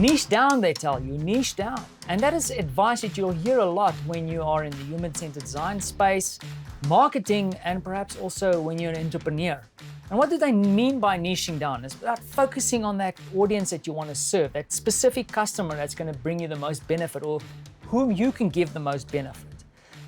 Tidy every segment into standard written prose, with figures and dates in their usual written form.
Niche down, they tell you, niche down. And that is advice that you'll hear a lot when you are in the human-centered design space, marketing, and perhaps also when you're an entrepreneur. And what do they mean by niching down? It's about focusing on that audience that you want to serve, that specific customer that's going to bring you the most benefit or whom you can give the most benefit.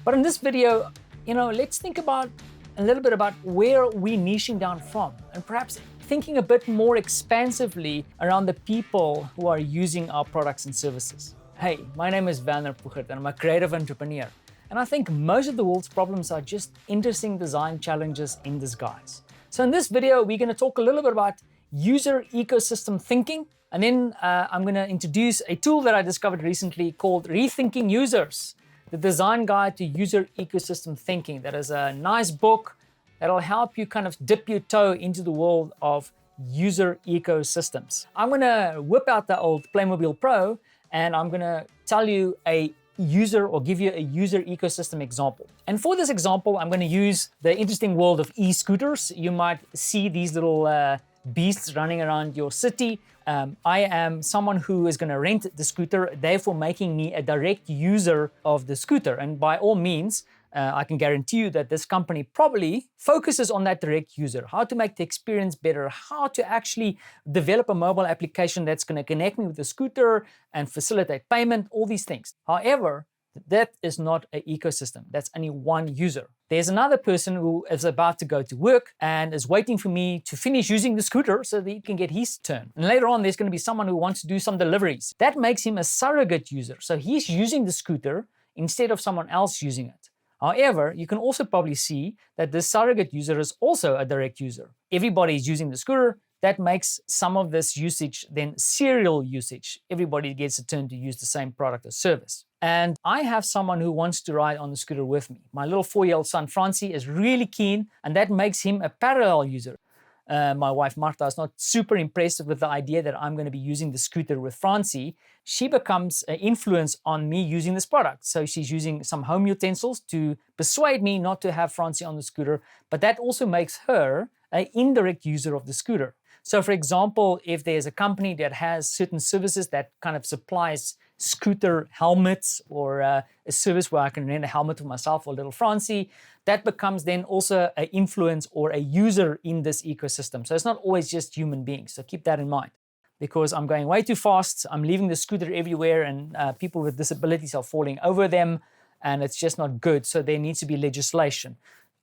But in this video, let's think about a little bit about where we're niching down from, and perhaps thinking a bit more expansively around the people who are using our products and services. Hey, my name is Werner Puchert and I'm a creative entrepreneur. And I think most of the world's problems are just interesting design challenges in disguise. So in this video, we're going to talk a little bit about user ecosystem thinking. And then I'm going to introduce a tool that I discovered recently called Rethinking Users, the design guide to user ecosystem thinking. That is a nice book that'll help you kind of dip your toe into the world of user ecosystems. I'm going to whip out the old Playmobil Pro and I'm going to tell you a user or give you a user ecosystem example. And for this example, I'm going to use the interesting world of e-scooters. You might see these little beasts running around your city. I am someone who is going to rent the scooter, therefore making me a direct user of the scooter. And by all means, I can guarantee you that this company probably focuses on that direct user, how to make the experience better, how to actually develop a mobile application that's going to connect me with the scooter and facilitate payment, all these things. However, that is not an ecosystem. That's only one user. There's another person who is about to go to work and is waiting for me to finish using the scooter so that he can get his turn. And later on, there's going to be someone who wants to do some deliveries. That makes him a surrogate user. So he's using the scooter instead of someone else using it. However, you can also probably see that this surrogate user is also a direct user. Everybody is using the scooter. That makes some of this usage then serial usage. Everybody gets a turn to use the same product or service. And I have someone who wants to ride on the scooter with me. My little 4-year-old son, Francie, is really keen, and that makes him a parallel user. My wife, Martha, is not super impressed with the idea that I'm going to be using the scooter with Francie. She becomes an influence on me using this product. So she's using some home utensils to persuade me not to have Francie on the scooter, but that also makes her an indirect user of the scooter. So for example, if there's a company that has certain services that kind of supplies scooter helmets or a service where I can rent a helmet for myself or little Francie, that becomes then also an influence or a user in this ecosystem. So it's not always just human beings. So keep that in mind. Because I'm going way too fast, I'm leaving the scooter everywhere and people with disabilities are falling over them and it's just not good. So there needs to be legislation.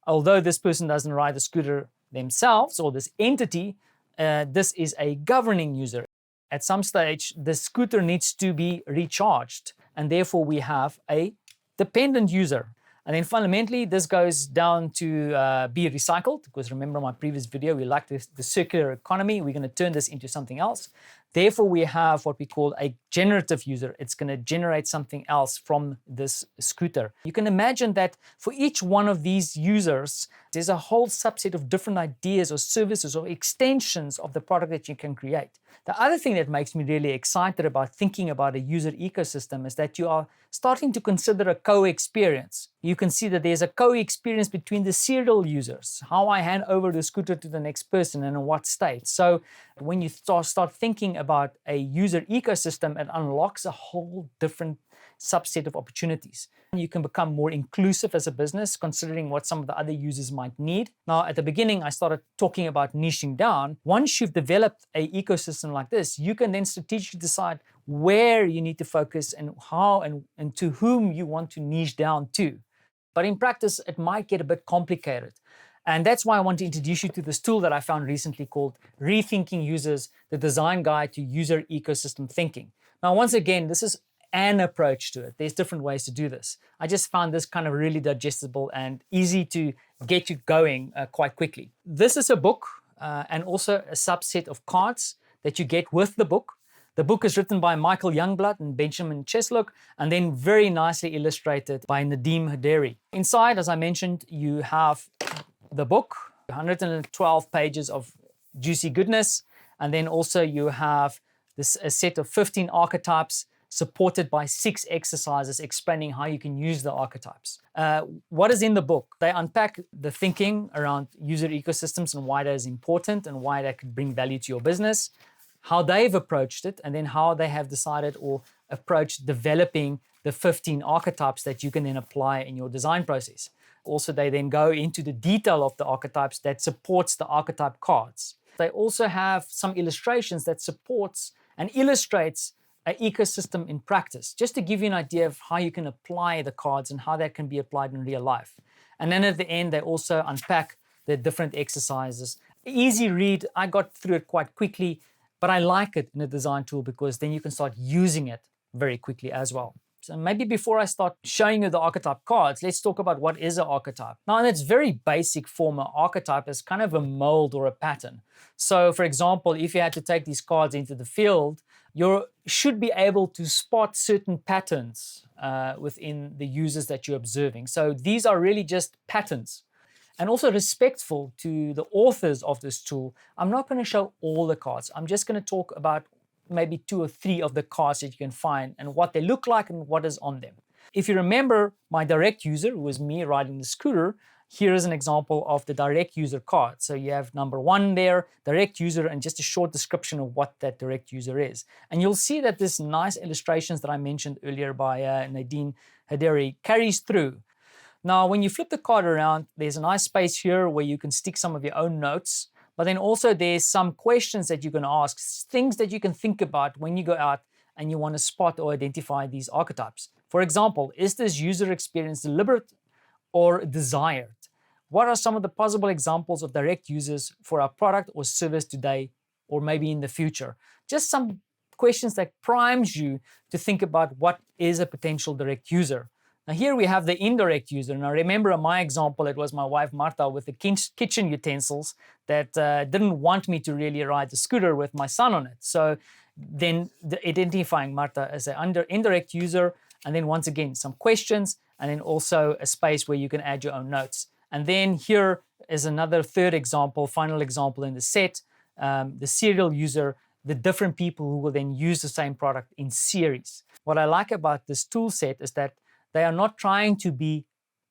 Although this person doesn't ride the scooter themselves or this entity, this is a governing user. At some stage, the scooter needs to be recharged, and therefore we have a dependent user. And then fundamentally, this goes down to be recycled, because remember my previous video, we like the circular economy. We're going to turn this into something else. Therefore, we have what we call a generative user. It's going to generate something else from this scooter. You can imagine that for each one of these users, there's a whole subset of different ideas or services or extensions of the product that you can create. The other thing that makes me really excited about thinking about a user ecosystem is that you are starting to consider a co-experience. You can see that there's a co-experience between the serial users, how I hand over the scooter to the next person and in what state. So when you start thinking about a user ecosystem, it unlocks a whole different subset of opportunities. You can become more inclusive as a business, considering what some of the other users might need. Now, at the beginning, I started talking about niching down. Once you've developed an ecosystem like this, you can then strategically decide where you need to focus and how and to whom you want to niche down to. But in practice, it might get a bit complicated. And that's why I want to introduce you to this tool that I found recently called Rethinking Users, the design guide to user ecosystem thinking. Now, once again, this is an approach to it. There's different ways to do this. I just found this kind of really digestible and easy to get you going quite quickly. This is a book and also a subset of cards that you get with the book. The book is written by Michael Youngblood and Benjamin Cheslock, and then very nicely illustrated by Nadeem Haderi. Inside, as I mentioned, you have the book, 112 pages of juicy goodness, and then also you have a set of 15 archetypes supported by 6 exercises explaining how you can use the archetypes. What is in the book? They unpack the thinking around user ecosystems and why that is important and why that could bring value to your business. how they've approached it, and then how they have decided or approached developing the 15 archetypes that you can then apply in your design process. Also, they then go into the detail of the archetypes that supports the archetype cards. They also have some illustrations that supports and illustrates an ecosystem in practice, just to give you an idea of how you can apply the cards and how that can be applied in real life. And then at the end, they also unpack the different exercises. Easy read, I got through it quite quickly, but I like it in a design tool because then you can start using it very quickly as well. So maybe before I start showing you the archetype cards, let's talk about what is an archetype. Now, in its very basic form, an archetype is kind of a mold or a pattern. So for example, if you had to take these cards into the field, you should be able to spot certain patterns within the users that you're observing. So these are really just patterns. And also respectful to the authors of this tool, I'm not going to show all the cards. I'm just going to talk about maybe 2 or 3 of the cards that you can find and what they look like and what is on them. If you remember my direct user, who was me riding the scooter, here is an example of the direct user card. So you have number 1 there, direct user, and just a short description of what that direct user is. And you'll see that this nice illustrations that I mentioned earlier by Nadine Haderi carries through. Now, when you flip the card around, there's a nice space here where you can stick some of your own notes. But then also there's some questions that you can ask, things that you can think about when you go out and you want to spot or identify these archetypes. For example, is this user experience deliberate or desired? What are some of the possible examples of direct users for our product or service today or maybe in the future? Just some questions that primes you to think about what is a potential direct user. Now here we have the indirect user. Now remember in my example, it was my wife Martha with the kitchen utensils that didn't want me to really ride the scooter with my son on it. So then identifying Martha as an indirect user, and then once again, some questions, and then also a space where you can add your own notes. And then here is another third example, final example in the set, the serial user, the different people who will then use the same product in series. What I like about this tool set is that they are not trying to be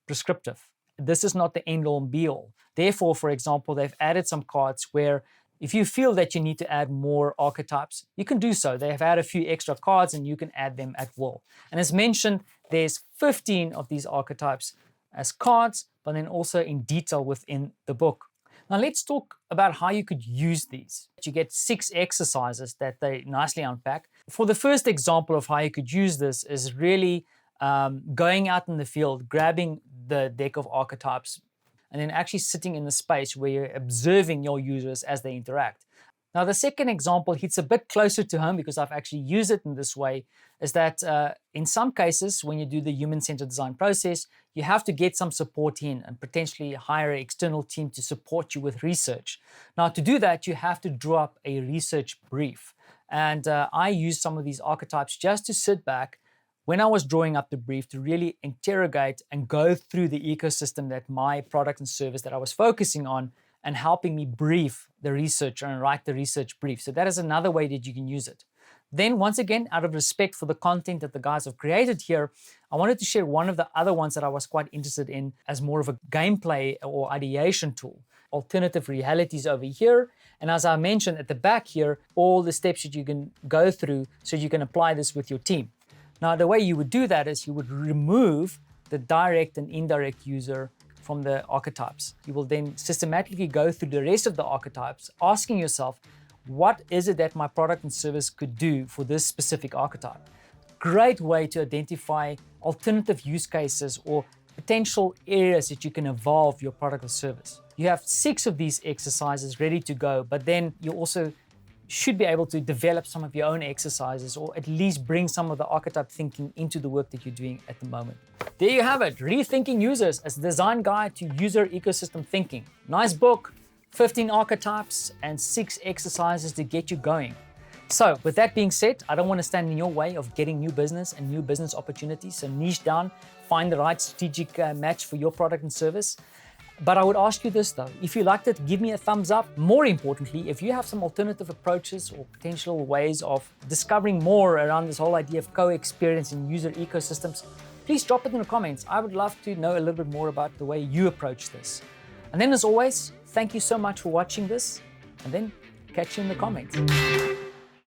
prescriptive. This is not the end-all and be-all. Therefore, for example, they've added some cards where if you feel that you need to add more archetypes, you can do so. They have added a few extra cards and you can add them at will. And as mentioned, there's 15 of these archetypes as cards, but then also in detail within the book. Now let's talk about how you could use these. You get 6 exercises that they nicely unpack. For the first example of how you could use this is really going out in the field, grabbing the deck of archetypes, and then actually sitting in the space where you're observing your users as they interact. Now, the second example hits a bit closer to home because I've actually used it in this way, is that in some cases, when you do the human-centered design process, you have to get some support in and potentially hire an external team to support you with research. Now, to do that, you have to draw up a research brief. And I use some of these archetypes just to sit back when I was drawing up the brief to really interrogate and go through the ecosystem that my product and service that I was focusing on and helping me brief the researcher and write the research brief. So that is another way that you can use it. Then once again, out of respect for the content that the guys have created here, I wanted to share one of the other ones that I was quite interested in as more of a gameplay or ideation tool. Alternative realities over here. And as I mentioned at the back here, all the steps that you can go through so you can apply this with your team. Now, the way you would do that is you would remove the direct and indirect user from the archetypes. You will then systematically go through the rest of the archetypes, asking yourself, what is it that my product and service could do for this specific archetype? Great way to identify alternative use cases or potential areas that you can evolve your product or service. You have 6 of these exercises ready to go, but then you also should be able to develop some of your own exercises or at least bring some of the archetype thinking into the work that you're doing at the moment. There you have it, Rethinking Users as a design guide to user ecosystem thinking. Nice book, 15 archetypes and 6 exercises to get you going. So with that being said, I don't want to stand in your way of getting new business and new business opportunities. So niche down, find the right strategic match for your product and service. But I would ask you this though, if you liked it, give me a thumbs up. More importantly, if you have some alternative approaches or potential ways of discovering more around this whole idea of co-experience in user ecosystems, please drop it in the comments. I would love to know a little bit more about the way you approach this. And then as always, thank you so much for watching this, and then catch you in the comments.